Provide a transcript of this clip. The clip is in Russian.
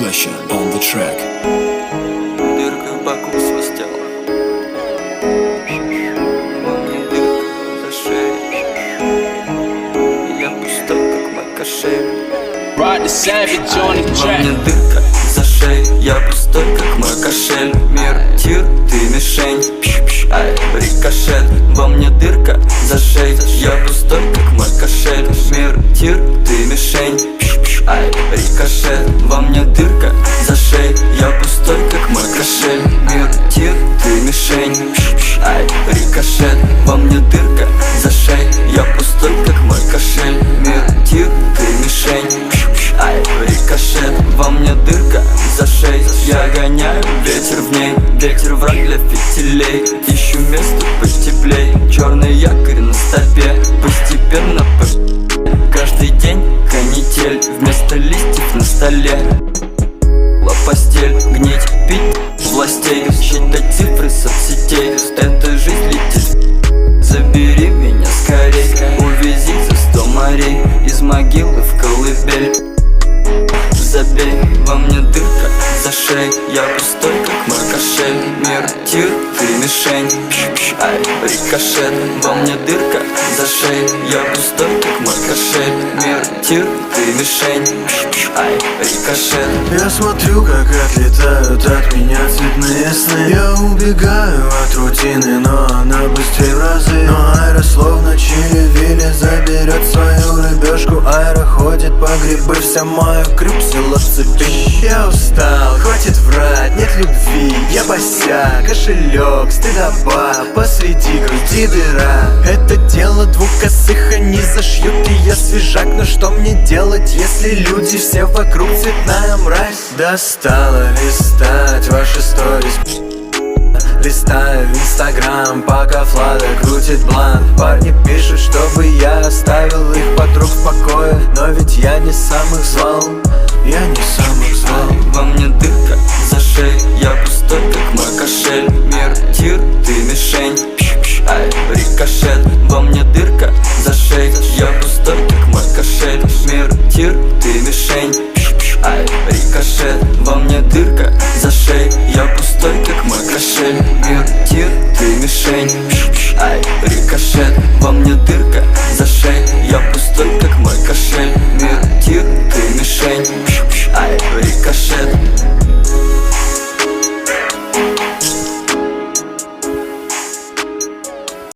Fleischer on the track. Дырка в боку свистела, во мне дырка за шеей. Я пустой, как мой кошель. Ride the savage on the Во track. мне дырка за шеей. Я пустой, как мой кошель. Мир, тир, ты мишень. Ай, рикошет. Во мне дырка за шеей. Я пустой, как мой кошель. Мир, тир, ты мишень. Ай, рикошет. Во мне дырка за шеей. Я пустой, как мой кошель. Мир, тир, ты мишень. Ай, рикошет. Во мне дырка за шеей. Я пустой, как мой кошель. Мир, тир, ты мишень. Ай, рикошет. Во мне дырка за шеей. Я гоняю ветер в ней. Ветер враг для фитилей. Ищу место потеплей. Черный якорь на стопе. Постепенно каждый день канитель. Вместо листьев на столе постель, гнить, пить властей. Считать цифры соцсетей. Эта жизнь летит. Забери меня скорей. Увези за 100 морей. Из могилы в колыбель. Забей, во мне дырка за шеей. Я пустой, как мой кошель. Мир, тир, ты мишень. Ай, рикошет. Во мне дырка за шеей. Я пустой, как мой кошель. Мир, тир, ты мишень. Ай, рикошет. Я смотрю, как отлетают от меня цветные сны. Я убегаю от рутины, но она быстрее в разы. Но Айра словно чили-вили заберет свою рыбешку. Айра ходит по грибы, вся моя крюк села в цепи. Я устал, хватит врать, нет любви. Я босяк, кошелек, стыдоба. Посреди груди дыра. Это дело двух косых, они зашьют, и я свежак. Но что мне делать, если люди все вокруг цветная мразь? Достало листать ваши сторис. Листаю инстаграм, пока Влада крутит бланк. Парни пишут, чтобы я оставил их подруг в покое. Но ведь я не сам их звал, я не сам их звал. Во мне дырка за шеей. Я пустой, как мой кошель. Мир, тир, ты мишень. Ай, рикошет. Во мне дырка за шеей. Я пустой, как мой кошель. Мир, тир, ты мишень. Ай, рикошет. Во мне дырка за шеей. Я пустой, как мой кошель. Мир, тир, ты мишень. Ай, рикошет. Во мне дырка за шеей. Я пустой, как мой кошель. Мир, тир, ты мишень. Ай, рикошет.